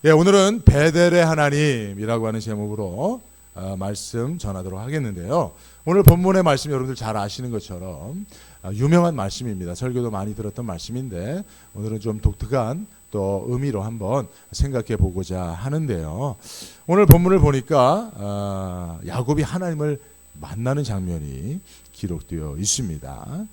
오늘은 베델의 하나님이라고 하는 제목으로 말씀 전하도록 하겠는데요. 오늘 본문의 말씀 여러분들 잘 아시는 것처럼 유명한 말씀입니다. 설교도 많이 들었던 말씀인데 오늘은 좀 독특한 또 의미로 한번 생각해 보고자 하는데요. 오늘 본문을 보니까 야곱이 하나님을 만나는 장면이 기록되어 있습니다.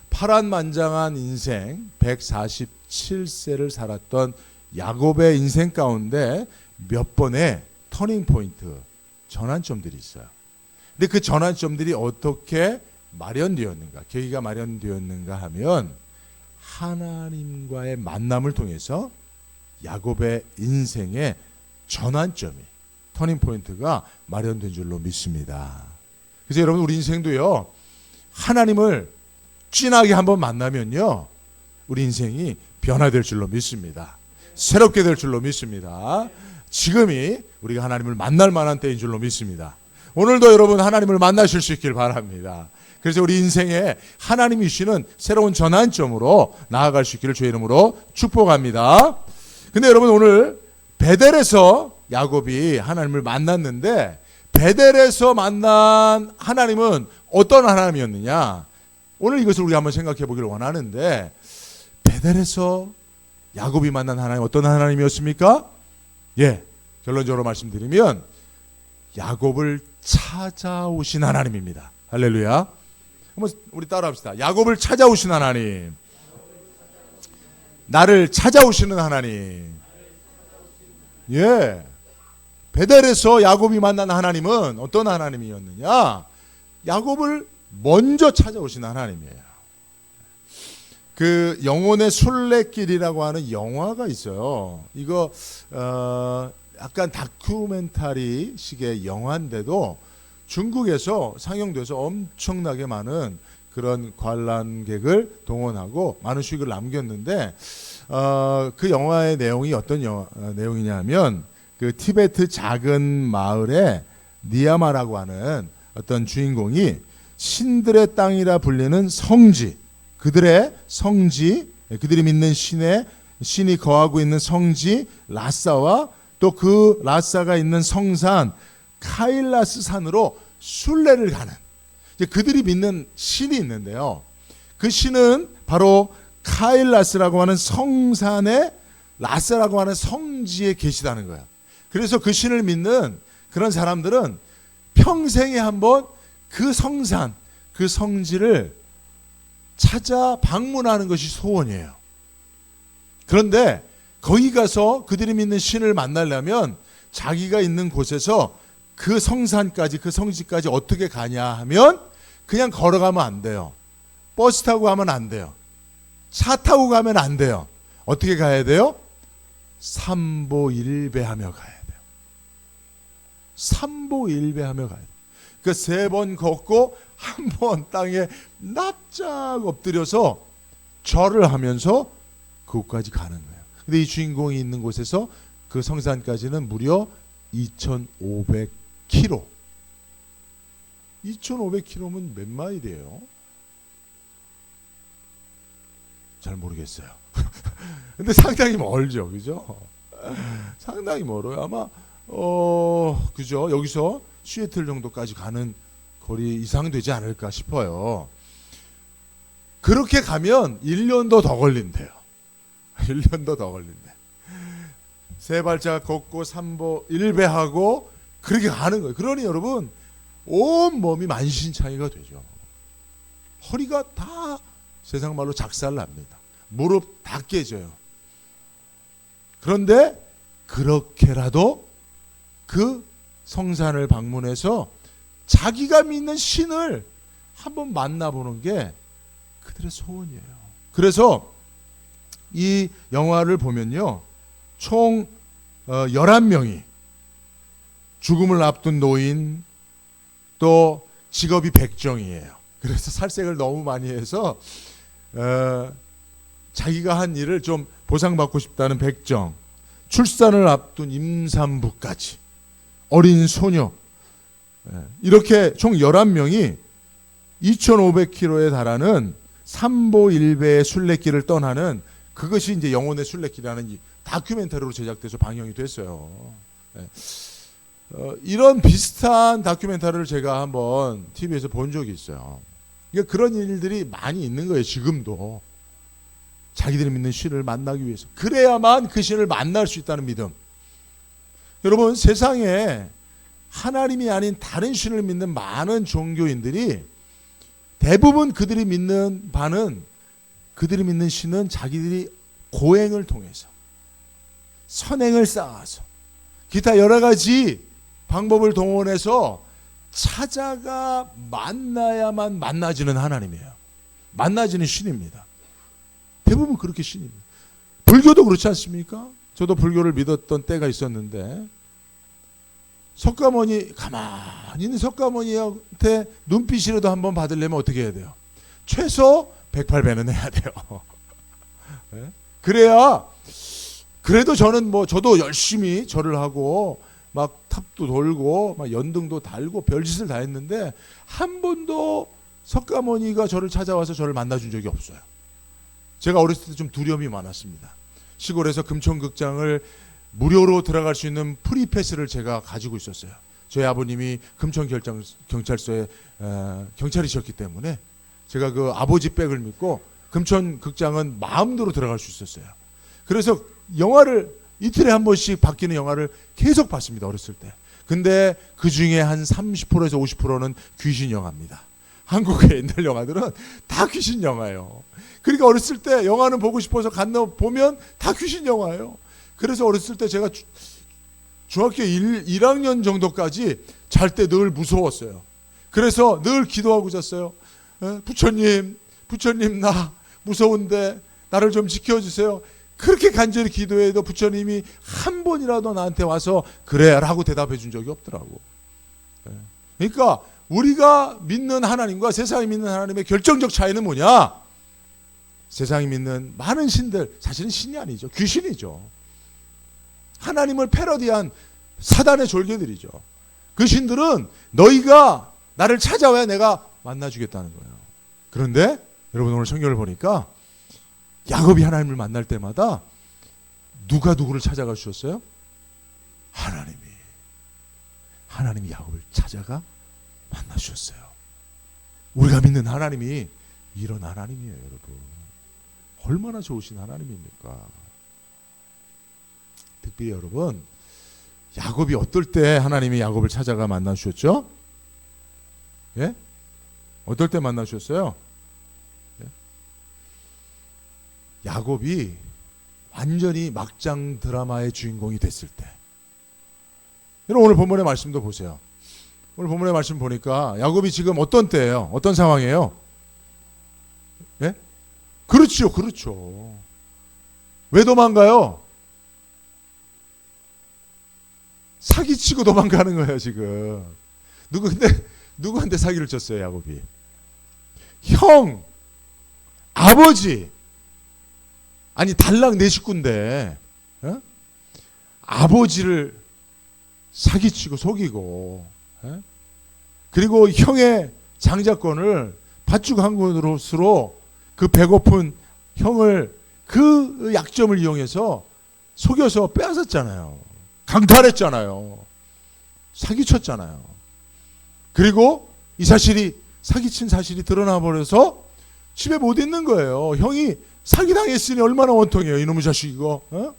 파란만장한 인생 147세를 살았던 야곱의 인생 가운데 몇 번의 터닝 포인트, 전환점들이 있어요. 근데 그 전환점들이 어떻게 마련되었는가, 계기가 마련되었는가 하면 하나님과의 만남을 통해서 야곱의 인생의 전환점이, 터닝 포인트가 마련된 줄로 믿습니다. 그래서 여러분, 우리 인생도요, 하나님을 진하게 한번 만나면요, 우리 인생이 변화될 줄로 믿습니다. 새롭게 될 줄로 믿습니다. 지금이 우리가 하나님을 만날 만한 때인 줄로 믿습니다. 오늘도 여러분 하나님을 만나실 수 있길 바랍니다. 그래서 우리 인생에 하나님이 주시는 새로운 전환점으로 나아갈 수 있기를 주의 이름으로 축복합니다. 근데 여러분, 오늘 베델에서 야곱이 하나님을 만났는데, 베델에서 만난 하나님은 어떤 하나님이었느냐? 오늘 이것을 우리가 한번 생각해 보기를 원하는데, 베델에서 야곱이 만난 하나님 어떤 하나님이었습니까? 결론적으로 말씀드리면 야곱을 찾아오신 하나님입니다. 할렐루야. 한번 우리 따라합시다. 야곱을 찾아오신 하나님, 나를 찾아오시는 하나님. 베델에서 야곱이 만난 하나님은 어떤 하나님이었느냐? 야곱을 먼저 찾아오신 하나님이에요. 그 영혼의 순례길이라고 하는 영화가 있어요. 이거 약간 다큐멘터리 식의 영화인데도 중국에서 상영돼서 엄청나게 많은 그런 관람객을 동원하고 많은 수익을 남겼는데, 그 영화의 내용이 어떤 내용이냐면, 그 티베트 작은 마을에 니야마라고 하는 어떤 주인공이 신들의 땅이라 불리는 성지, 그들의 성지, 그들이 믿는 신이 거하고 있는 성지 라사와 또 그 라사가 있는 성산 카일라스 산으로 순례를 가는, 그들이 믿는 신이 있는데요. 그 신은 바로 카일라스라고 하는 성산에 라사라고 하는 성지에 계시다는 거예요. 그래서 그 신을 믿는 그런 사람들은 평생에 한번 그 성산, 그 성지를 찾아 방문하는 것이 소원이에요. 그런데 거기 가서 그들이 믿는 신을 만나려면 자기가 있는 곳에서 그 성산까지, 그 성지까지 어떻게 가냐 하면 그냥 걸어가면 안 돼요. 버스 타고 가면 안 돼요. 차 타고 가면 안 돼요. 어떻게 가야 돼요? 삼보일배하며 가야 돼요. 삼보일배하며 가야 돼요. 그 3번 걷고 한 번 땅에 납작 엎드려서 절을 하면서 그곳까지 가는 거예요. 근데 이 주인공이 있는 곳에서 그 성산까지는 무려 2,500km. 2,500km면 몇 마일이에요? 잘 모르겠어요. 근데 상당히 멀죠, 그죠? 상당히 멀어요. 아마 그죠? 여기서 시애틀 정도까지 가는 거리 이상 되지 않을까 싶어요. 그렇게 가면 1년도 더 걸린대요. 1년도 더 걸린대. 3발짝 걷고 3보1배하고 그렇게 가는 거예요. 그러니 여러분, 온 몸이 만신창이가 되죠. 허리가 다 세상 말로 작살납니다. 무릎 다 깨져요. 그런데 그렇게라도 그 성산을 방문해서 자기가 믿는 신을 한번 만나보는 게 그들의 소원이에요. 그래서 이 영화를 보면요, 총 11명이 죽음을 앞둔 노인, 또 직업이 백정이에요. 그래서 살색을 너무 많이 해서 자기가 한 일을 좀 보상받고 싶다는 백정, 출산을 앞둔 임산부까지, 어린 소녀, 이렇게 총 11명이 2,500km에 달하는 삼보일배의 순례길을 떠나는, 그것이 이제 영혼의 순례길이라는 다큐멘터리로 제작돼서 방영이 됐어요. 네. 이런 비슷한 다큐멘터리를 제가 한번 TV에서 본 적이 있어요. 그러니까 그런 일들이 많이 있는 거예요. 지금도 자기들이 믿는 신을 만나기 위해서, 그래야만 그 신을 만날 수 있다는 믿음. 여러분, 세상에 하나님이 아닌 다른 신을 믿는 많은 종교인들이 대부분 그들이 믿는 바는, 그들이 믿는 신은 자기들이 고행을 통해서, 선행을 쌓아서, 기타 여러 가지 방법을 동원해서 찾아가 만나야만 만나지는 하나님이에요. 만나지는 신입니다. 대부분 그렇게 신입니다. 불교도 그렇지 않습니까? 저도 불교를 믿었던 때가 있었는데, 석가모니, 가만히 있는 석가모니한테 눈빛이라도 한번 받으려면 어떻게 해야 돼요? 최소 108배는 해야 돼요. 네? 그래야, 그래도 저도 열심히 절을 하고 막 탑도 돌고 막 연등도 달고 별짓을 다 했는데 한 번도 석가모니가 저를 찾아와서 저를 만나준 적이 없어요. 제가 어렸을 때 좀 두려움이 많았습니다. 시골에서 금천극장을 무료로 들어갈 수 있는 프리패스를 제가 가지고 있었어요. 저희 아버님이 금천경찰서에 경찰이셨기 때문에 제가 그 아버지 백을 믿고 금천극장은 마음대로 들어갈 수 있었어요. 그래서 영화를 이틀에 한 번씩 바뀌는 영화를 계속 봤습니다. 어렸을 때. 근데 그 중에 한 30%에서 50%는 귀신 영화입니다. 한국의 옛날 영화들은 다 귀신 영화예요. 그러니까 어렸을 때 영화는 보고 싶어서 보면 다 귀신 영화예요. 그래서 어렸을 때 제가 중학교 1학년 정도까지 잘 때 늘 무서웠어요. 그래서 늘 기도하고 잤어요. 부처님 나 무서운데 나를 좀 지켜주세요. 그렇게 간절히 기도해도 부처님이 한 번이라도 나한테 와서 그래 라고 대답해 준 적이 없더라고. 그러니까 우리가 믿는 하나님과 세상이 믿는 하나님의 결정적 차이는 뭐냐? 세상이 믿는 많은 신들, 사실은 신이 아니죠. 귀신이죠. 하나님을 패러디한 사단의 졸개들이죠. 그 신들은 너희가 나를 찾아와야 내가 만나주겠다는 거예요. 그런데 여러분, 오늘 성경을 보니까 야곱이 하나님을 만날 때마다 누가 누구를 찾아가 주셨어요? 하나님이 야곱을 찾아가 만나 주셨어요. 우리가 믿는 하나님이 이런 하나님이에요, 여러분. 얼마나 좋으신 하나님입니까? 특별히 여러분, 야곱이 어떨 때 하나님이 야곱을 찾아가 만나 주셨죠? 예? 어떨 때 만나 주셨어요? 야곱이 완전히 막장 드라마의 주인공이 됐을 때. 여러분, 오늘 본문의 말씀도 보세요. 오늘 본문의 말씀 보니까 야곱이 지금 어떤 때예요? 어떤 상황이에요? 예? 그렇죠. 왜 도망가요? 사기치고 도망가는 거예요, 지금. 누구한테 사기를 쳤어요, 야곱이? 형, 아버지, 아니 달랑 내 식구인데 아버지를 사기치고 속이고, 그리고 형의 장자권을 밭주고 한 것으로 그 배고픈 형을 그 약점을 이용해서 속여서 빼앗았잖아요. 강탈했잖아요. 사기쳤잖아요. 그리고 이 사기친 사실이 드러나 버려서 집에 못 있는 거예요. 형이 사기당했으니 얼마나 원통해요, 이놈의 자식이고.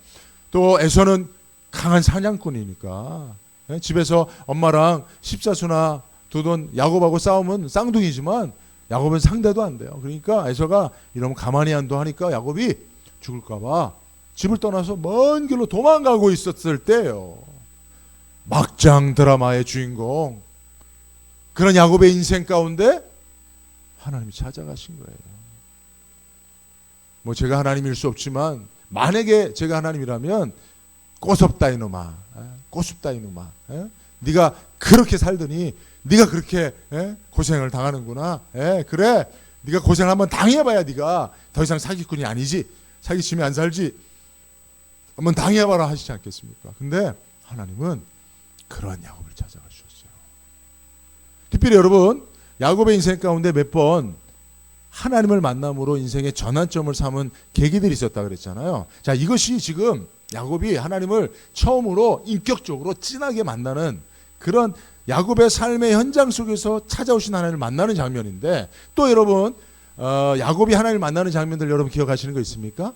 또 에서는 강한 사냥꾼이니까 집에서 엄마랑 십사수나 두던 야곱하고 싸우면 쌍둥이지만 야곱은 상대도 안 돼요. 그러니까 에서가 이러면 가만히 안둬 하니까 야곱이 죽을까봐 집을 떠나서 먼 길로 도망가고 있었을 때예요. 막장 드라마의 주인공, 그런 야곱의 인생 가운데 하나님이 찾아가신 거예요. 뭐 제가 하나님일 수 없지만 만약에 제가 하나님이라면 꼬섭다 이놈아, 꼬숩다 이놈아, 네가 그렇게 살더니 네가 그렇게 고생을 당하는구나. 그래, 네가 고생 한번 당해봐야 네가 더 이상 사기꾼이 아니지, 사기치면 안 살지, 한번 당해봐라 하시지 않겠습니까? 근데 하나님은 그러한 야곱을 찾아가 주셨어요. 특별히 여러분, 야곱의 인생 가운데 몇 번 하나님을 만남으로 인생의 전환점을 삼은 계기들이 있었다 그랬잖아요. 자, 이것이 지금 야곱이 하나님을 처음으로 인격적으로 진하게 만나는 그런 야곱의 삶의 현장 속에서 찾아오신 하나님을 만나는 장면인데, 또 여러분 야곱이 하나님을 만나는 장면들 여러분 기억하시는 거 있습니까?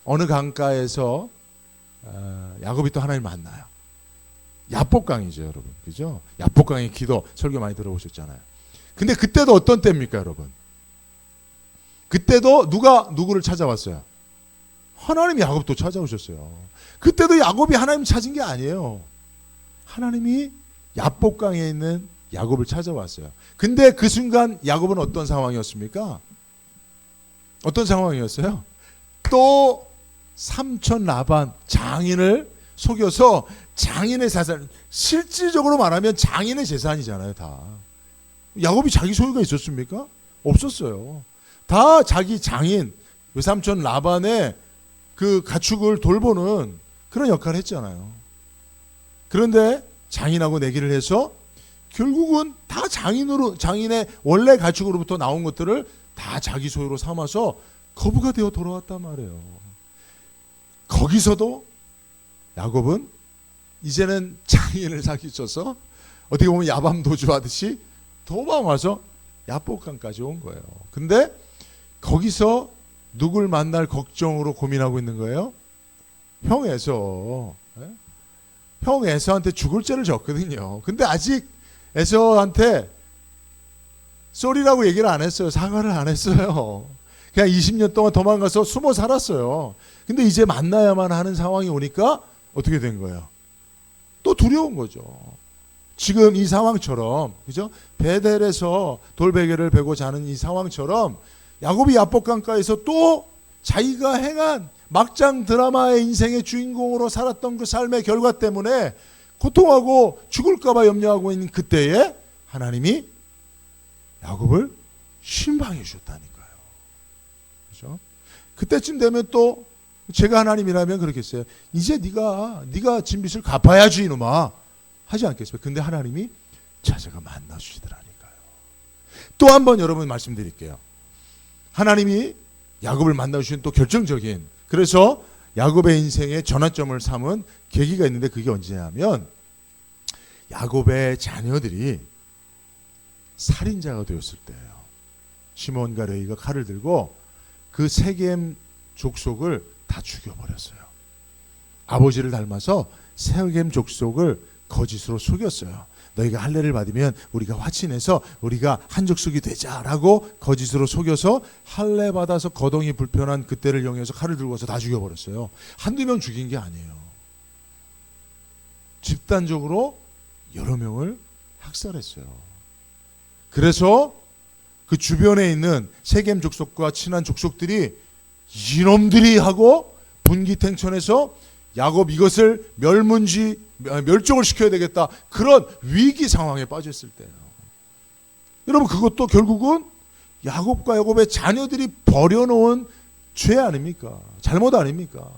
어느 강가에서 야곱이 또 하나님을 만나요. 야복강이죠, 여러분. 그죠? 야복강의 기도 설교 많이 들어보셨잖아요. 근데 그때도 어떤 때입니까, 여러분? 그때도 누가 누구를 찾아왔어요? 하나님이 야곱도 찾아오셨어요. 그때도 야곱이 하나님 찾은 게 아니에요. 하나님이 야복강에 있는 야곱을 찾아왔어요. 근데 그 순간 야곱은 어떤 상황이었습니까? 어떤 상황이었어요? 또 삼촌 라반 장인을 속여서 장인의 재산, 실질적으로 말하면 장인의 재산이잖아요, 다. 야곱이 자기 소유가 있었습니까? 없었어요. 다 자기 장인, 외삼촌 라반의 그 가축을 돌보는 그런 역할을 했잖아요. 그런데 장인하고 내기를 해서 결국은 다 장인의 원래 가축으로부터 나온 것들을 다 자기 소유로 삼아서 거부가 되어 돌아왔단 말이에요. 거기서도 야곱은 이제는 장인을 사기쳐서 어떻게 보면 야밤도주하듯이 도망와서 야복강까지 온 거예요. 근데 거기서 누굴 만날 걱정으로 고민하고 있는 거예요? 형 에서. 형 에서한테 죽을 죄를 졌거든요. 근데 아직 에서한테 쏘리라고 얘기를 안 했어요. 사과를 안 했어요. 그냥 20년 동안 도망가서 숨어 살았어요. 근데 이제 만나야만 하는 상황이 오니까 어떻게 된 거예요? 또 두려운 거죠. 지금 이 상황처럼, 그죠? 베델에서 돌베개를 베고 자는 이 상황처럼 야곱이 야복강가에서 또 자기가 행한 막장 드라마의 인생의 주인공으로 살았던 그 삶의 결과 때문에 고통하고 죽을까봐 염려하고 있는 그때에 하나님이 야곱을 신방해 주셨다니까요. 그렇죠? 그때쯤 되면 또 제가 하나님이라면 그렇겠어요. 이제 네가 진 빚을 갚아야지 이놈아 하지 않겠어요? 근데 하나님이 찾아가 만나 주시더라니까요. 또 한 번 여러분 말씀드릴게요. 하나님이 야곱을 만나 주신 또 결정적인, 그래서 야곱의 인생의 전환점을 삼은 계기가 있는데 그게 언제냐면 야곱의 자녀들이 살인자가 되었을 때예요. 시몬과 레위가 칼을 들고 그 세겜 족속을 다 죽여버렸어요. 아버지를 닮아서 세겜 족속을 거짓으로 속였어요. 너희가 할례를 받으면 우리가 화친해서 우리가 한 족속이 되자라고 거짓으로 속여서 할례 받아서 거동이 불편한 그때를 이용해서 칼을 들고 와서 다 죽여버렸어요. 한두 명 죽인 게 아니에요. 집단적으로 여러 명을 학살했어요. 그래서 그 주변에 있는 세겜 족속과 친한 족속들이 이놈들이 하고 분기탱천해서 야곱 이것을 멸종을 시켜야 되겠다, 그런 위기 상황에 빠졌을 때예요. 여러분 그것도 결국은 야곱과 야곱의 자녀들이 버려놓은 죄 아닙니까? 잘못 아닙니까?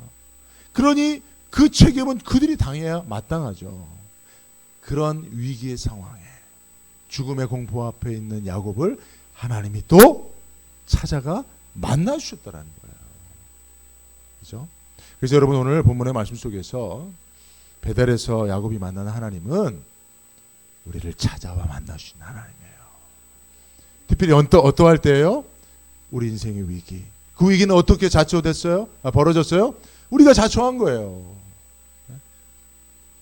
그러니 그 책임은 그들이 당해야 마땅하죠. 그런 위기의 상황에 죽음의 공포 앞에 있는 야곱을 하나님이 또 찾아가 만나 주셨다라는 거예요. 그렇죠? 그래서 여러분 오늘 본문의 말씀 속에서 베델에서 야곱이 만나는 하나님은 우리를 찾아와 만나 주신 하나님이에요. 특별히 어떠할 때예요? 우리 인생의 위기. 그 위기는 어떻게 자초됐어요? 벌어졌어요? 우리가 자초한 거예요.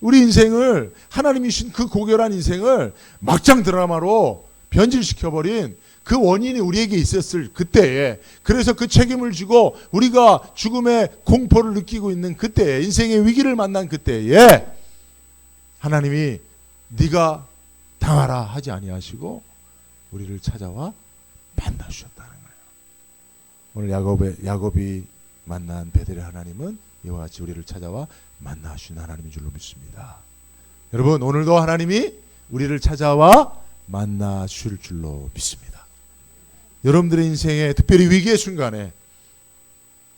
우리 인생을, 하나님이 주신 그 고결한 인생을 막장 드라마로 변질시켜버린 그 원인이 우리에게 있었을 그때에, 그래서 그 책임을 지고 우리가 죽음의 공포를 느끼고 있는 그때에, 인생의 위기를 만난 그때에 하나님이 네가 당하라 하지 아니하시고 우리를 찾아와 만나 주셨다는 거예요. 오늘 야곱이 만난 베델의 하나님은 이와 같이 우리를 찾아와 만나 주신 하나님인 줄로 믿습니다. 여러분 오늘도 하나님이 우리를 찾아와 만나 주실 줄로 믿습니다. 여러분들의 인생에 특별히 위기의 순간에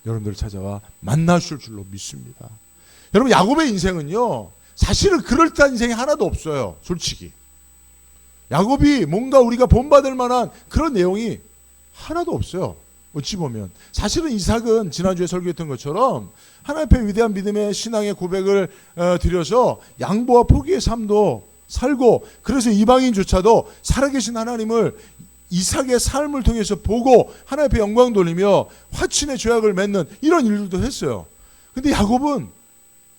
여러분들을 찾아와 만나 주실 줄로 믿습니다. 여러분 야곱의 인생은요, 사실은 그럴듯한 인생이 하나도 없어요. 솔직히 야곱이 뭔가 우리가 본받을 만한 그런 내용이 하나도 없어요. 어찌 보면 사실은 이삭은 지난주에 설교했던 것처럼 하나님 앞에 위대한 믿음의 신앙의 고백을 드려서 양보와 포기의 삶도 살고, 그래서 이방인조차도 살아계신 하나님을 이삭의 삶을 통해서 보고 하나님 앞에 영광 돌리며 화친의 죄악을 맺는 이런 일들도 했어요. 근데 야곱은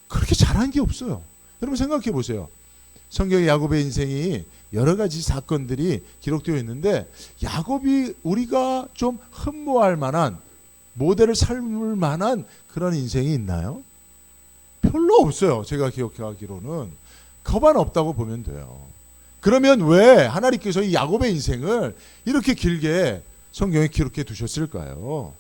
그렇게 잘한 게 없어요. 여러분 생각해 보세요. 성경에 야곱의 인생이 여러 가지 사건들이 기록되어 있는데, 야곱이 우리가 좀 흠모할 만한, 모델을 삼을 만한 그런 인생이 있나요? 별로 없어요. 제가 기억하기로는 거반 없다고 보면 돼요. 그러면 왜 하나님께서 이 야곱의 인생을 이렇게 길게 성경에 기록해 두셨을까요?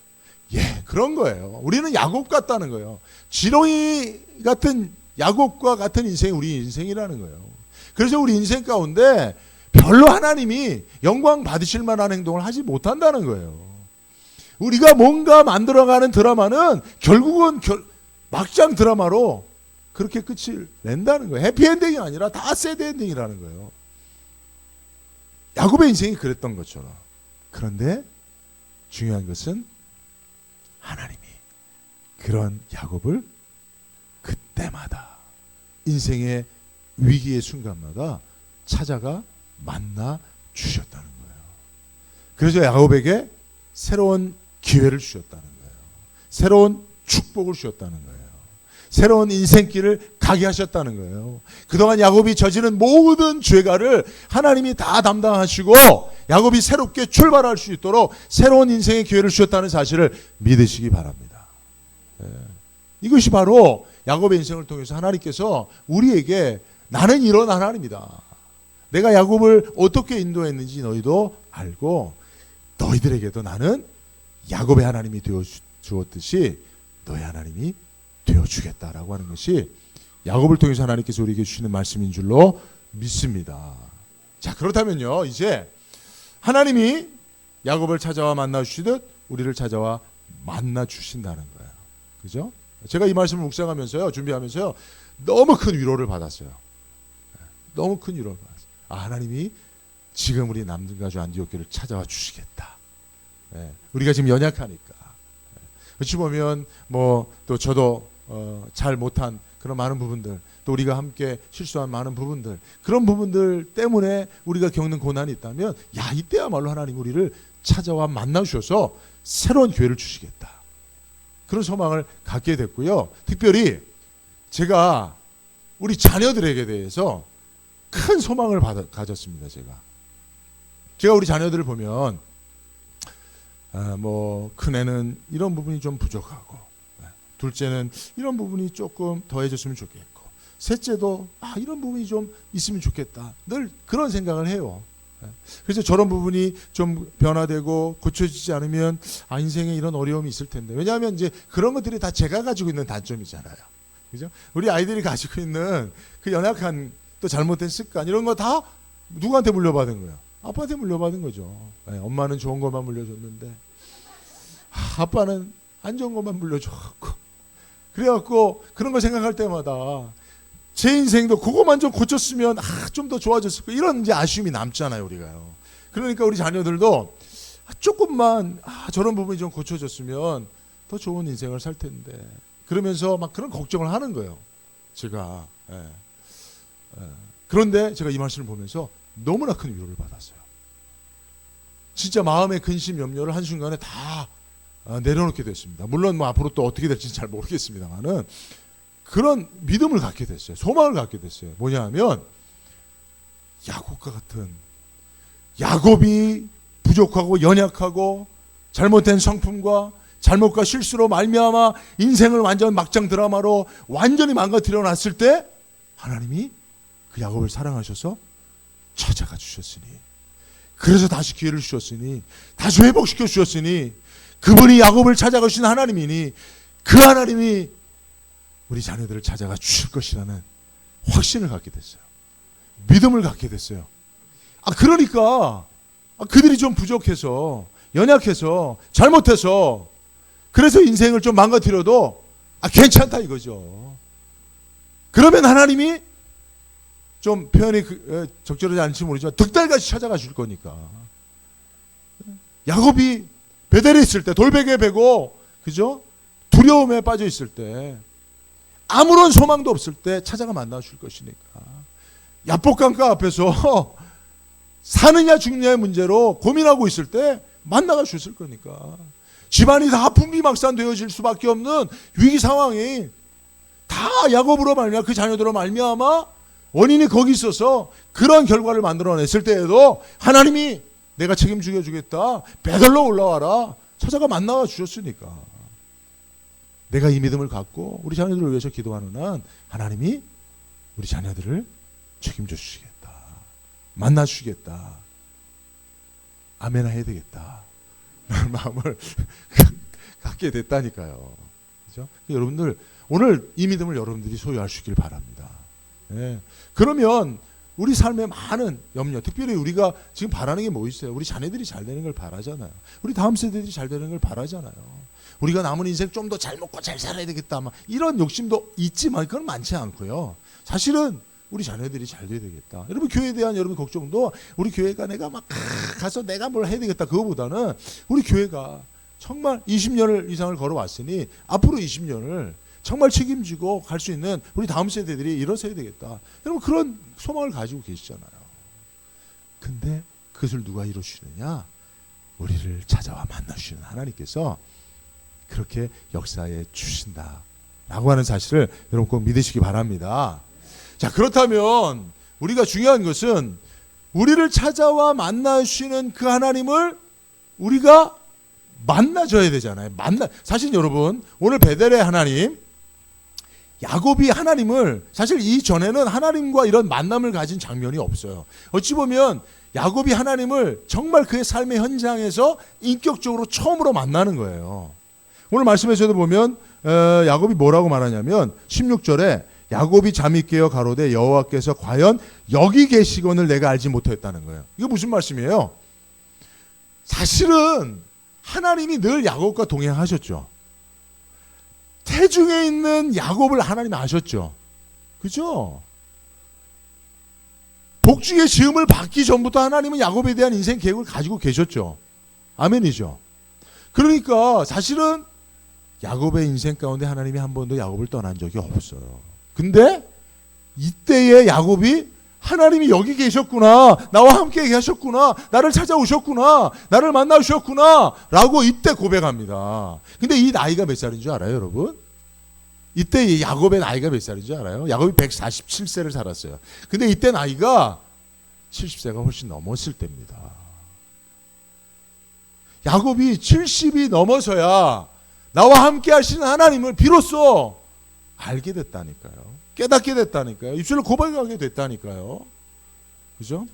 예, 그런 거예요. 우리는 야곱 같다는 거예요. 지렁이 같은 야곱과 같은 인생이 우리 인생이라는 거예요. 그래서 우리 인생 가운데 별로 하나님이 영광 받으실 만한 행동을 하지 못한다는 거예요. 우리가 뭔가 만들어가는 드라마는 결국은 막장 드라마로 그렇게 끝을 낸다는 거예요. 해피엔딩이 아니라 다 새드엔딩이라는 거예요. 야곱의 인생이 그랬던 것처럼. 그런데 중요한 것은 하나님이 그런 야곱을 그때마다 인생의 위기의 순간마다 찾아가 만나 주셨다는 거예요. 그래서 야곱에게 새로운 기회를 주셨다는 거예요. 새로운 축복을 주셨다는 거예요. 새로운 인생길을 가게 하셨다는 거예요. 그동안 야곱이 저지른 모든 죄가를 하나님이 다 담당하시고 야곱이 새롭게 출발할 수 있도록 새로운 인생의 기회를 주셨다는 사실을 믿으시기 바랍니다. 이것이 바로 야곱의 인생을 통해서 하나님께서 우리에게, 나는 이런 하나님이다, 내가 야곱을 어떻게 인도했는지 너희도 알고 너희들에게도 나는 야곱의 하나님이 되어 주었듯이 너희 하나님이 되어주겠다라고 하는 것이 야곱을 통해서 하나님께서 우리에게 주시는 말씀인 줄로 믿습니다. 자, 그렇다면요, 이제 하나님이 야곱을 찾아와 만나 주시듯 우리를 찾아와 만나 주신다는 거예요. 그죠? 제가 이 말씀을 묵상하면서요, 준비하면서요, 너무 큰 위로를 받았어요. 너무 큰 위로를 받았어요. 아, 하나님이 지금 우리 남가주 안디옥교를 찾아와 주시겠다. 우리가 지금 연약하니까. 어찌 보면 뭐 또 저도 잘 못한 그런 많은 부분들, 또 우리가 함께 실수한 많은 부분들, 그런 부분들 때문에 우리가 겪는 고난이 있다면, 야, 이때야말로 하나님 우리를 찾아와 만나 주셔서 새로운 기회를 주시겠다, 그런 소망을 갖게 됐고요. 특별히 제가 우리 자녀들에게 대해서 큰 소망을 가졌습니다. 제가 우리 자녀들을 보면 뭐 큰애는 이런 부분이 좀 부족하고, 둘째는 이런 부분이 조금 더해졌으면 좋겠고, 셋째도 이런 부분이 좀 있으면 좋겠다, 늘 그런 생각을 해요. 그래서 저런 부분이 좀 변화되고 고쳐지지 않으면 인생에 이런 어려움이 있을 텐데, 왜냐하면 이제 그런 것들이 다 제가 가지고 있는 단점이잖아요. 그죠? 우리 아이들이 가지고 있는 그 연약한, 또 잘못된 습관, 이런 거 다 누구한테 물려받은 거예요? 아빠한테 물려받은 거죠. 엄마는 좋은 것만 물려줬는데 아빠는 안 좋은 것만 물려줬고, 그래갖고 그런 거 생각할 때마다 제 인생도 그거만 좀 고쳤으면 좀 더 좋아졌을 거, 이런 이제 아쉬움이 남잖아요, 우리가요. 그러니까 우리 자녀들도 조금만 저런 부분이 좀 고쳐졌으면 더 좋은 인생을 살 텐데, 그러면서 막 그런 걱정을 하는 거예요, 제가. 그런데 제가 이 말씀을 보면서 너무나 큰 위로를 받았어요. 진짜 마음의 근심 염려를 한순간에 다 내려놓게 됐습니다. 물론 뭐 앞으로 또 어떻게 될지는 잘 모르겠습니다만은 그런 믿음을 갖게 됐어요. 소망을 갖게 됐어요. 뭐냐 하면, 야곱과 같은, 야곱이 부족하고 연약하고 잘못된 성품과 잘못과 실수로 말미암아 인생을 완전 막장 드라마로 완전히 망가뜨려 놨을 때 하나님이 그 야곱을 사랑하셔서 찾아가 주셨으니, 그래서 다시 기회를 주셨으니, 다시 회복시켜 주셨으니, 그분이 야곱을 찾아가신 하나님이니 그 하나님이 우리 자녀들을 찾아가 주실 것이라는 확신을 갖게 됐어요. 믿음을 갖게 됐어요. 그러니까 그들이 좀 부족해서, 연약해서, 잘못해서, 그래서 인생을 좀 망가뜨려도 괜찮다 이거죠. 그러면 하나님이, 좀 표현이 적절하지 않을지 모르지만 득달같이 찾아가 줄 거니까. 야곱이 베델에 있을 때, 돌베개에 베고, 그죠? 두려움에 빠져 있을 때, 아무런 소망도 없을 때 찾아가 만나줄 것이니까. 야복강가 앞에서 사느냐 죽느냐의 문제로 고민하고 있을 때 만나가 주실 거니까. 집안이 다 풍비막산 되어질 수밖에 없는 위기 상황이 다 야곱으로 말미암아, 그 자녀들로 말미암아 원인이 거기 있어서 그런 결과를 만들어냈을 때에도 하나님이 내가 책임지게 주겠다, 베들로 올라와라, 찾아가 만나가 주셨으니까. 내가 이 믿음을 갖고 우리 자녀들을 위해서 기도하는 한 하나님이 우리 자녀들을 책임져 주시겠다, 만나 주시겠다, 아멘 해야 되겠다 라는 마음을 갖게 됐다니까요. 그죠? 여러분들 오늘 이 믿음을 여러분들이 소유하시길 바랍니다. 예. 그러면 우리 삶에 많은 염려, 특별히 우리가 지금 바라는 게 뭐 있어요? 우리 자녀들이 잘 되는 걸 바라잖아요. 우리 다음 세대들이 잘 되는 걸 바라잖아요. 우리가 남은 인생 좀 더 잘 먹고 잘 살아야 되겠다, 막 이런 욕심도 있지만 그건 많지 않고요. 사실은 우리 자녀들이 잘 돼야 되겠다. 여러분 교회에 대한 여러분 걱정도 우리 교회가 내가 막 가서 내가 뭘 해야 되겠다 그거보다는 우리 교회가 정말 20년을 이상을 걸어왔으니 앞으로 20년을 정말 책임지고 갈 수 있는 우리 다음 세대들이 일어서야 되겠다. 여러분 그런 소망을 가지고 계시잖아요. 근데 그것을 누가 이루시느냐? 우리를 찾아와 만나주시는 하나님께서 그렇게 역사해 주신다라고 하는 사실을 여러분 꼭 믿으시기 바랍니다. 자, 그렇다면 우리가 중요한 것은 우리를 찾아와 만나주시는 그 하나님을 우리가 만나줘야 되잖아요. 사실 여러분 오늘 베델의 하나님, 야곱이 하나님을 사실 이전에는 하나님과 이런 만남을 가진 장면이 없어요. 어찌 보면 야곱이 하나님을 정말 그의 삶의 현장에서 인격적으로 처음으로 만나는 거예요. 오늘 말씀에서도 보면 야곱이 뭐라고 말하냐면 16절에 야곱이 잠이 깨어 가로되 여호와께서 과연 여기 계시거늘 내가 알지 못했다는 거예요. 이거 무슨 말씀이에요? 사실은 하나님이 늘 야곱과 동행하셨죠. 태중에 있는 야곱을 하나님이 아셨죠. 그죠? 복중의 지음을 받기 전부터 하나님은 야곱에 대한 인생 계획을 가지고 계셨죠. 아멘이죠. 그러니까 사실은 야곱의 인생 가운데 하나님이 한 번도 야곱을 떠난 적이 없어요. 근데 이때의 야곱이 하나님이 여기 계셨구나, 나와 함께 계셨구나, 나를 찾아오셨구나, 나를 만나주셨구나 라고 이때 고백합니다. 근데 이 나이가 몇 살인 줄 알아요, 여러분? 이때 야곱의 나이가 몇 살인 줄 알아요? 야곱이 147세를 살았어요. 근데 이때 나이가 70세가 훨씬 넘었을 때입니다. 야곱이 70이 넘어서야 나와 함께 하시는 하나님을 비로소 알게 됐다니까요. 깨닫게 됐다니까요. 입술로 고백하게 됐다니까요. 그죠?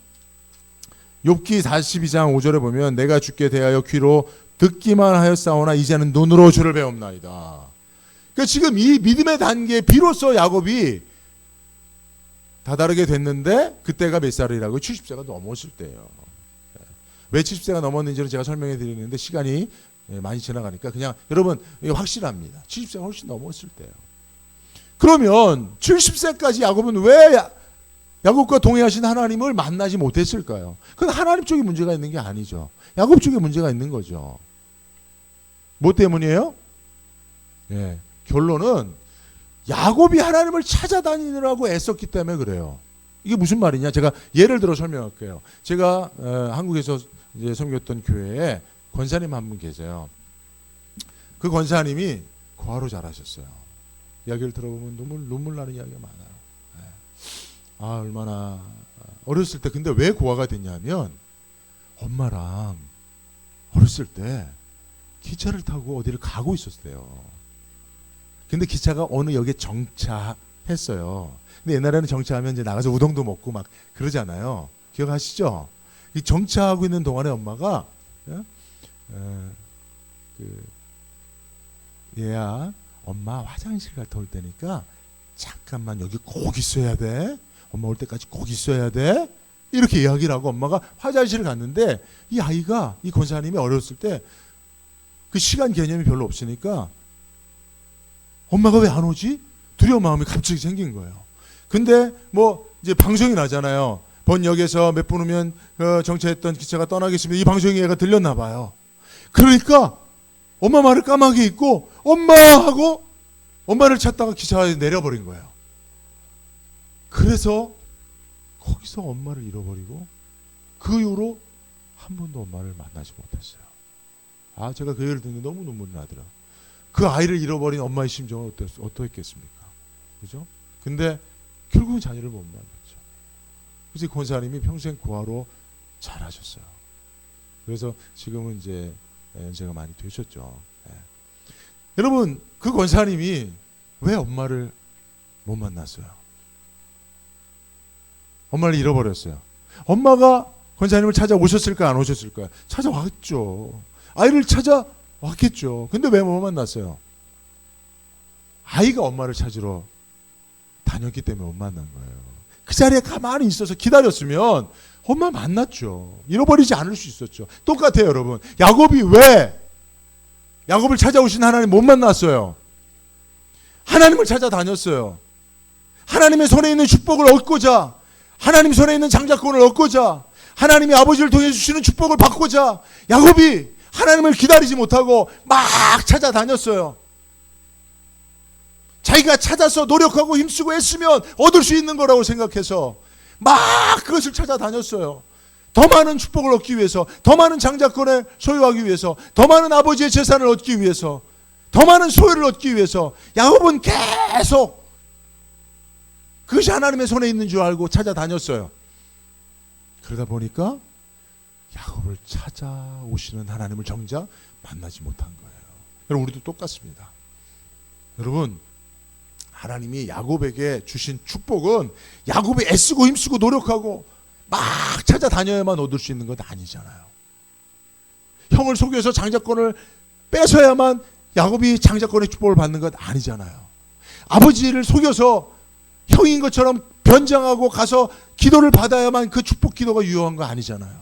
욥기 42장 5절에 보면 내가 주께 대하여 귀로 듣기만 하였사오나 이제는 눈으로 주를 배웁나이다. 그러니까 지금 이 믿음의 단계에 비로소 야곱이 다다르게 됐는데 그때가 몇 살이라고요? 70세가 넘었을 때예요. 왜 70세가 넘었는지는 제가 설명해 드리는데 시간이 많이 지나가니까 그냥 여러분 확실합니다. 70세가 훨씬 넘었을 때예요. 그러면 70세까지 야곱은 왜 야곱과 동행하신 하나님을 만나지 못했을까요? 그건 하나님 쪽에 문제가 있는 게 아니죠. 야곱 쪽에 문제가 있는 거죠. 뭐 때문이에요? 예, 결론은 야곱이 하나님을 찾아다니느라고 애썼기 때문에 그래요. 이게 무슨 말이냐? 제가 예를 들어 설명할게요. 제가 한국에서 이제 섬겼던 교회에 권사님 한 분 계세요. 그 권사님이 고아로 자라셨어요. 이야기를 들어보면 눈물 나는 이야기가 많아요. 네. 아, 얼마나 어렸을 때 근데 왜 고아가 됐냐면 엄마랑 어렸을 때 기차를 타고 어디를 가고 있었대요. 근데 기차가 어느 역에 정차했어요. 근데 옛날에는 정차하면 이제 나가서 우동도 먹고 막 그러잖아요. 기억하시죠? 이 정차하고 있는 동안에 엄마가 얘야 엄마 화장실 갔다 올 테니까 잠깐만 여기 꼭 있어야 돼. 엄마 올 때까지 꼭 있어야 돼. 이렇게 이야기를 하고 엄마가 화장실을 갔는데 이 아이가 이 권사님이 어렸을 때 그 시간 개념이 별로 없으니까 엄마가 왜 안 오지? 두려운 마음이 갑자기 생긴 거예요. 근데 뭐 이제 방송이 나잖아요. 본 역에서 몇 분 후면 정차했던 기차가 떠나겠습니다. 이 방송이 얘가 들렸나 봐요. 그러니까 엄마 말을 까마귀 잊고 엄마 하고 엄마를 찾다가 기차에 내려버린 거예요. 그래서 거기서 엄마를 잃어버리고 그 이후로 한 번도 엄마를 만나지 못했어요. 아, 제가 그 얘기를 듣는데 너무 눈물이 나더라. 그 아이를 잃어버린 엄마의 심정은 어떠했겠습니까? 그죠? 근데 결국은 자녀를 못 만났죠. 그래서 권사님이 평생 구하러 잘하셨어요. 그래서 지금은 이제 연세가 많이 되셨죠. 예. 여러분, 그 권사님이 왜 엄마를 못 만났어요? 엄마를 잃어버렸어요. 엄마가 권사님을 찾아오셨을까 안 오셨을까요? 찾아왔죠. 아이를 찾아왔겠죠. 근데 왜 못 만났어요? 아이가 엄마를 찾으러 다녔기 때문에 못 만난 거예요. 그 자리에 가만히 있어서 기다렸으면 엄마 만났죠. 잃어버리지 않을 수 있었죠. 똑같아요, 여러분. 야곱이 왜 야곱을 찾아오신 하나님 못 만났어요? 하나님을 찾아다녔어요. 하나님의 손에 있는 축복을 얻고자, 하나님 손에 있는 장자권을 얻고자, 하나님이 아버지를 통해 주시는 축복을 받고자 야곱이 하나님을 기다리지 못하고 막 찾아다녔어요. 자기가 찾아서 노력하고 힘쓰고 했으면 얻을 수 있는 거라고 생각해서 막 그것을 찾아다녔어요. 더 많은 축복을 얻기 위해서, 더 많은 장자권을 소유하기 위해서, 더 많은 아버지의 재산을 얻기 위해서, 더 많은 소유를 얻기 위해서 야곱은 계속 그것이 하나님의 손에 있는 줄 알고 찾아다녔어요. 그러다 보니까 야곱을 찾아오시는 하나님을 정작 만나지 못한 거예요. 여러분, 우리도 똑같습니다. 여러분, 하나님이 야곱에게 주신 축복은 야곱이 애쓰고 힘쓰고 노력하고 막 찾아다녀야만 얻을 수 있는 건 아니잖아요. 형을 속여서 장자권을 뺏어야만 야곱이 장자권의 축복을 받는 건 아니잖아요. 아버지를 속여서 형인 것처럼 변장하고 가서 기도를 받아야만 그 축복 기도가 유효한 거 아니잖아요.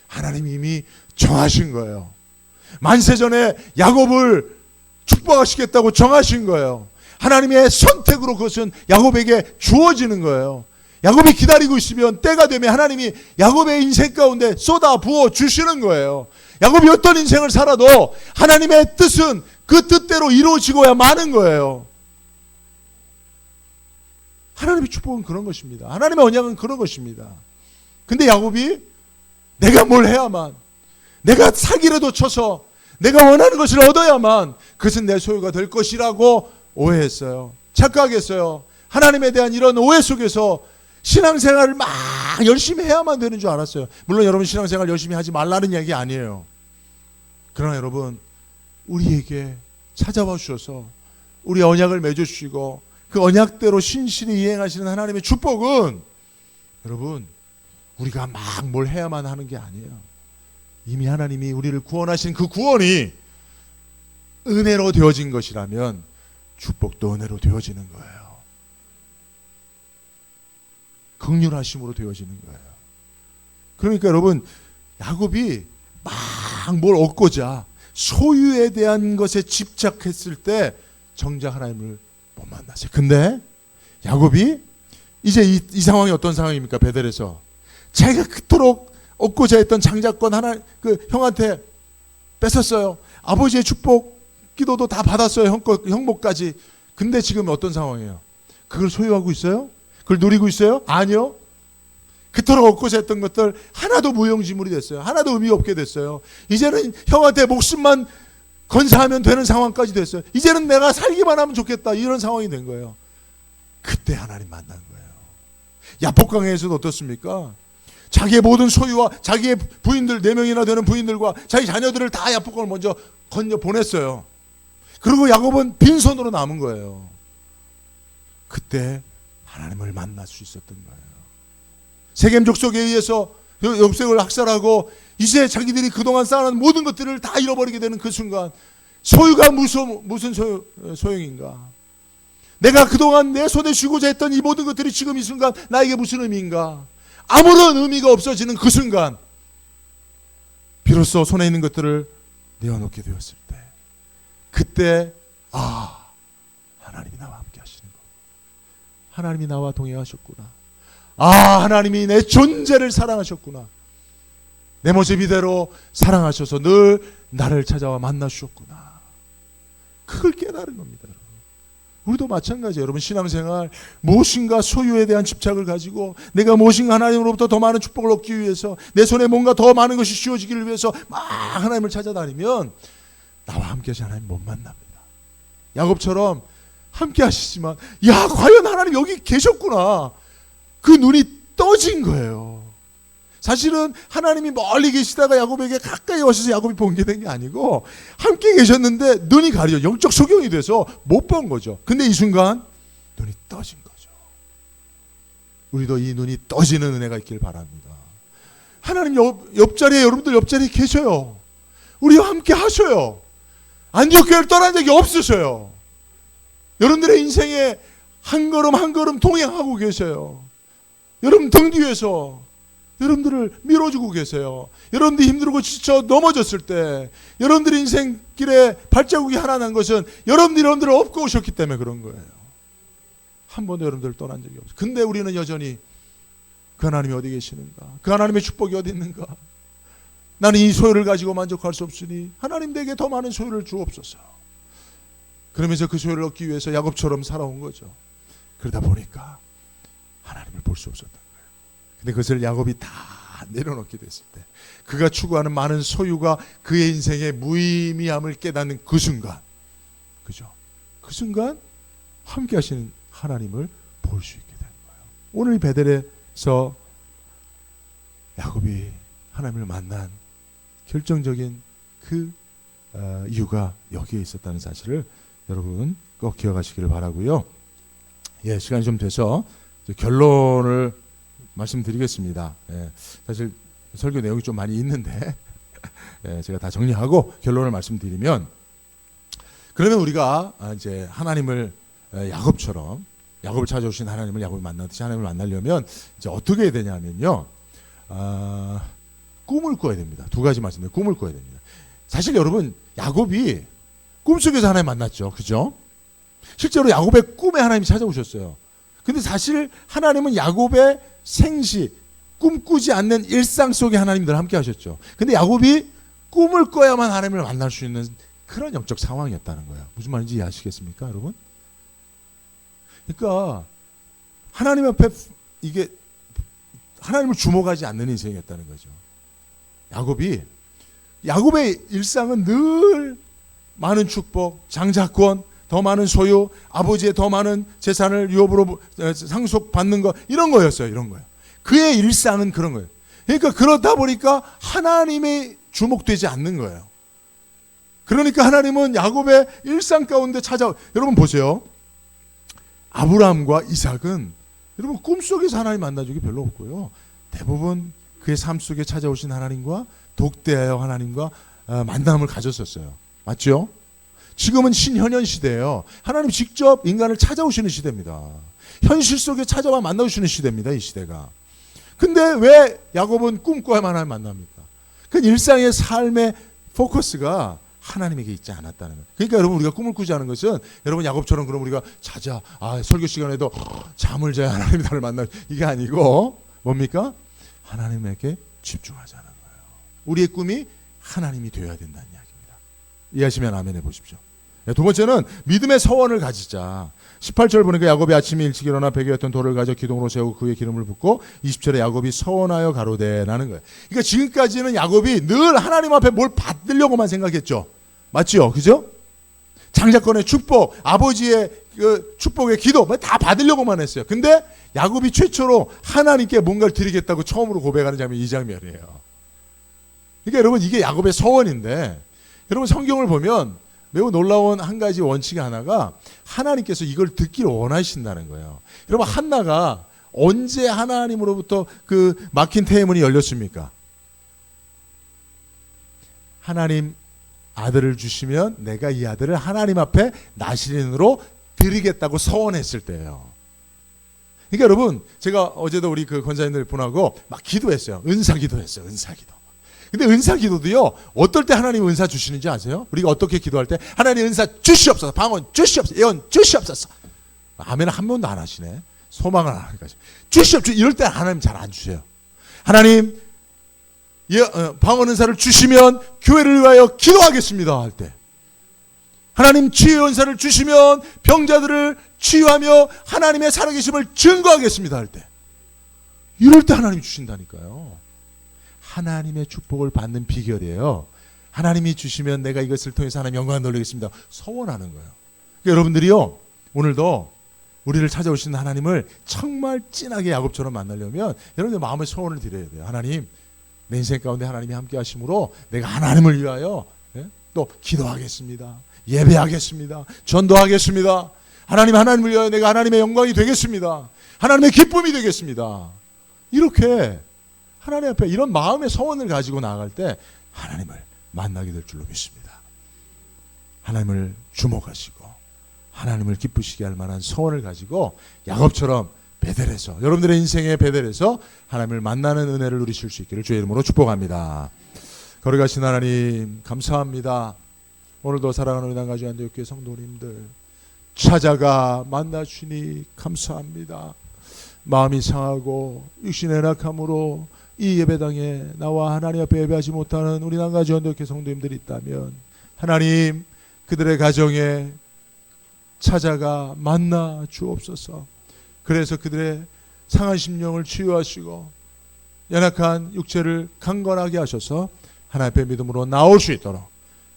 하나님이 이미 정하신 거예요. 만세전에 야곱을 축복하시겠다고 정하신 거예요. 하나님의 선택으로 그것은 야곱에게 주어지는 거예요. 야곱이 기다리고 있으면 때가 되면 하나님이 야곱의 인생 가운데 쏟아 부어 주시는 거예요. 야곱이 어떤 인생을 살아도 하나님의 뜻은 그 뜻대로 이루어지고야 마는 거예요. 하나님의 축복은 그런 것입니다. 하나님의 언약은 그런 것입니다. 근데 야곱이 내가 뭘 해야만, 내가 사기라도 쳐서 내가 원하는 것을 얻어야만 그것은 내 소유가 될 것이라고 오해했어요. 착각했어요. 하나님에 대한 이런 오해 속에서 신앙생활을 막 열심히 해야만 되는 줄 알았어요. 물론 여러분, 신앙생활 열심히 하지 말라는 얘기 아니에요. 그러나 여러분, 우리에게 찾아와 주셔서 우리 언약을 맺어주시고 그 언약대로 신실히 이행하시는 하나님의 축복은 여러분, 우리가 막 뭘 해야만 하는 게 아니에요. 이미 하나님이 우리를 구원하신 그 구원이 은혜로 되어진 것이라면 축복도 은혜로 되어지는 거예요. 긍휼하심으로 되어지는 거예요. 그러니까 여러분, 야곱이 막 뭘 얻고자 소유에 대한 것에 집착했을 때 정작 하나님을 못 만났어요. 근데 야곱이 이제 이 상황이 어떤 상황입니까? 베델에서 자기가 그토록 얻고자 했던 장자권 하나 그 형한테 뺏었어요. 아버지의 축복 기도도 다 받았어요. 형복까지. 근데 지금 어떤 상황이에요? 그걸 소유하고 있어요? 그걸 누리고 있어요? 아니요. 그토록 얻고자 했던 것들 하나도 무용지물이 됐어요. 하나도 의미 없게 됐어요. 이제는 형한테 목숨만 건사하면 되는 상황까지 됐어요. 이제는 내가 살기만 하면 좋겠다, 이런 상황이 된 거예요. 그때 하나님 만난 거예요. 야복강에서도 어떻습니까? 자기의 모든 소유와 자기의 부인들 4명이나 되는 부인들과 자기 자녀들을 다 야복강을 먼저 건져 보냈어요. 그리고 야곱은 빈손으로 남은 거예요. 그때 하나님을 만날 수 있었던 거예요. 세겜 족속에 의해서 엽색을 학살하고 이제 자기들이 그동안 쌓아놓은 모든 것들을 다 잃어버리게 되는 그 순간, 소유가 무슨 소용인가? 내가 그동안 내 손에 쥐고자 했던 이 모든 것들이 지금 이 순간 나에게 무슨 의미인가? 아무런 의미가 없어지는 그 순간, 비로소 손에 있는 것들을 내어놓게 되었을 때, 그때 하나님이 나와 함께 하시는 거, 하나님이 나와 동행하셨구나, 하나님이 내 존재를 사랑하셨구나, 내 모습 이대로 사랑하셔서 늘 나를 찾아와 만나주셨구나. 그걸 깨달은 겁니다. 우리도 마찬가지예요. 여러분, 신앙생활 무엇인가 소유에 대한 집착을 가지고 내가 무엇인가 하나님으로부터 더 많은 축복을 얻기 위해서 내 손에 뭔가 더 많은 것이 쥐어지기를 위해서 막 하나님을 찾아다니면 나와 함께 하신 하나님 못 만납니다. 야곱처럼 함께 하시지만 야, 과연 하나님 여기 계셨구나. 그 눈이 떠진 거예요. 사실은 하나님이 멀리 계시다가 야곱에게 가까이 오셔서 야곱이 번개된 게 아니고 함께 계셨는데 눈이 가려 영적 소경이 돼서 못 본 거죠. 근데 이 순간 눈이 떠진 거죠. 우리도 이 눈이 떠지는 은혜가 있길 바랍니다. 하나님 옆자리에, 여러분들 옆자리에 계셔요. 우리와 함께 하셔요. 안디옥 교회를 떠난 적이 없으셔요. 여러분들의 인생에 한 걸음 한 걸음 동행하고 계셔요. 여러분 등 뒤에서 여러분들을 밀어주고 계세요. 여러분들이 힘들고 지쳐 넘어졌을 때 여러분들의 인생길에 발자국이 하나 난 것은 여러분들을 업고 오셨기 때문에 그런 거예요. 한 번도 여러분들을 떠난 적이 없어요. 근데 우리는 여전히 그 하나님이 어디 계시는가? 그 하나님의 축복이 어디 있는가? 나는 이 소유를 가지고 만족할 수 없으니 하나님 내게 더 많은 소유를 주옵소서. 그러면서 그 소유를 얻기 위해서 야곱처럼 살아온 거죠. 그러다 보니까 하나님을 볼 수 없었다. 근데 그것을 야곱이 다 내려놓게 됐을 때 그가 추구하는 많은 소유가 그의 인생의 무의미함을 깨닫는 그 순간, 그죠? 그 순간 함께 하시는 하나님을 볼 수 있게 되는 거예요. 오늘 베델에서 야곱이 하나님을 만난 결정적인 그 이유가 여기에 있었다는 사실을 여러분 꼭 기억하시기를 바라고요. 예, 시간이 좀 돼서 결론을 말씀드리겠습니다. 예, 사실 설교 내용이 좀 많이 있는데 예, 제가 다 정리하고 결론을 말씀드리면, 그러면 우리가 이제 하나님을 야곱처럼 야곱을 찾아오신 하나님을 야곱이 만나듯이 하나님을 만나려면 이제 어떻게 해야 되냐면요, 꿈을 꿔야 됩니다. 두 가지 말씀드려요. 꿈을 꿔야 됩니다. 사실 여러분 야곱이 꿈속에서 하나님 만났죠, 그죠? 실제로 야곱의 꿈에 하나님이 찾아오셨어요. 근데 사실 하나님은 야곱의 생시, 꿈꾸지 않는 일상 속에 하나님 늘 함께 하셨죠. 근데 야곱이 꿈을 꿔야만 하나님을 만날 수 있는 그런 영적 상황이었다는 거예요. 무슨 말인지 이해하시겠습니까, 여러분? 그러니까 하나님 앞에 이게 하나님을 주목하지 않는 인생이었다는 거죠. 야곱의 일상은 늘 많은 축복, 장자권, 더 많은 소유, 아버지의 더 많은 재산을 유업으로 상속받는 거, 이런 거였어요. 이런 거예요. 그의 일상은 그런 거예요. 그러니까 그러다 보니까 하나님이 주목되지 않는 거예요. 그러니까 하나님은 야곱의 일상 가운데 여러분 보세요. 아브라함과 이삭은 여러분 꿈속에서 하나님 만난 적이 별로 없고요. 대부분 그의 삶 속에 찾아오신 하나님과 독대하여 하나님과 만남을 가졌었어요. 맞죠? 지금은 신현현 시대예요. 하나님 직접 인간을 찾아오시는 시대입니다. 현실 속에 찾아와 만나주시는 시대입니다. 이 시대가. 근데 왜 야곱은 꿈꿔야만 하나님 만납니까? 그 일상의 삶의 포커스가 하나님에게 있지 않았다는 거예요. 그러니까 여러분 우리가 꿈을 꾸지 않은 것은 여러분 야곱처럼 그럼 우리가 자자 설교 시간에도 잠을 자야 하나님이 나를 만나, 이게 아니고 뭡니까? 하나님에게 집중하자는 거예요. 우리의 꿈이 하나님이 되어야 된다는 이야기입니다. 이해하시면 아멘 해보십시오. 두 번째는 믿음의 서원을 가지자. 18절 보니까 야곱이 아침에 일찍 일어나 베개였던 돌을 가져 기둥으로 세우고 그에 기름을 붓고 20절에 야곱이 서원하여 가로되라는 거예요. 그러니까 지금까지는 야곱이 늘 하나님 앞에 뭘 받으려고만 생각했죠. 맞죠? 그죠? 장자권의 축복, 아버지의 그 축복의 기도 다 받으려고만 했어요. 근데 야곱이 최초로 하나님께 뭔가를 드리겠다고 처음으로 고백하는 장면이 이 장면이에요. 그러니까 여러분 이게 야곱의 서원인데, 여러분 성경을 보면 매우 놀라운 한 가지 원칙 하나가 하나님께서 이걸 듣기를 원하신다는 거예요. 여러분 한나가 언제 하나님으로부터 그 막힌 태문이 열렸습니까? 하나님 아들을 주시면 내가 이 아들을 하나님 앞에 나시린으로 드리겠다고 서원했을 때예요. 그러니까 여러분 제가 어제도 우리 그 권사님들 분하고 막 기도했어요. 은사 기도했어요. 은사 기도. 근데 은사 기도도요, 어떨 때 하나님 은사 주시는지 아세요? 우리가 어떻게 기도할 때 하나님 은사 주시옵소서, 방언 주시옵소서, 예언 주시옵소서. 아멘 한 번도 안 하시네. 소망을 안 하니까 주시옵소서. 이럴 때 하나님 잘 안 주세요. 하나님 방언 은사를 주시면 교회를 위하여 기도하겠습니다 할 때, 하나님 치유의 은사를 주시면 병자들을 치유하며 하나님의 살아계심을 증거하겠습니다 할 때, 이럴 때 하나님이 주신다니까요. 하나님의 축복을 받는 비결이에요. 하나님이 주시면 내가 이것을 통해서 하나님 영광을 돌리겠습니다, 서원하는 거예요. 그러니까 여러분들이요, 오늘도 우리를 찾아오시는 하나님을 정말 진하게 야곱처럼 만나려면 여러분들 마음의 소원을 드려야 돼요. 하나님, 내 인생 가운데 하나님이 함께 하심으로 내가 하나님을 위하여 또 기도하겠습니다, 예배하겠습니다, 전도하겠습니다. 하나님을 위하여 내가 하나님의 영광이 되겠습니다, 하나님의 기쁨이 되겠습니다. 이렇게 하나님 앞에 이런 마음의 소원을 가지고 나아갈 때 하나님을 만나게 될 줄로 믿습니다. 하나님을 주목하시고 하나님을 기쁘시게 할 만한 소원을 가지고 야곱처럼 베델에서, 여러분들의 인생의 베델에서 하나님을 만나는 은혜를 누리실 수 있기를 주의 이름으로 축복합니다. 거룩하신 하나님, 감사합니다. 오늘도 사랑하는 우리 남가주 안디옥교회 성도님들 찾아가 만나주니 감사합니다. 마음이 상하고 육신의 낙함으로 이 예배당에 나와 하나님 앞에 예배하지 못하는 우리 남가주 안디옥교회 성도님들이 있다면 하나님, 그들의 가정에 찾아가 만나 주옵소서. 그래서 그들의 상한 심령을 치유하시고 연약한 육체를 강건하게 하셔서 하나님 앞에 믿음으로 나올 수 있도록,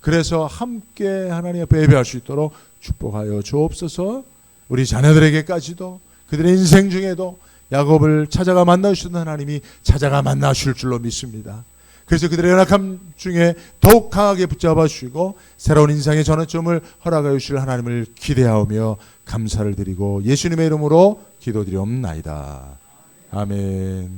그래서 함께 하나님 앞에 예배할 수 있도록 축복하여 주옵소서. 우리 자녀들에게까지도 그들의 인생 중에도 야곱을 찾아가 만나주시는 하나님이 찾아가 만나실 줄로 믿습니다. 그래서 그들의 연약함 중에 더욱 강하게 붙잡아 주시고 새로운 인생의 전환점을 허락하여 주실 하나님을 기대하며 감사를 드리고 예수님의 이름으로 기도드리옵나이다. 아멘.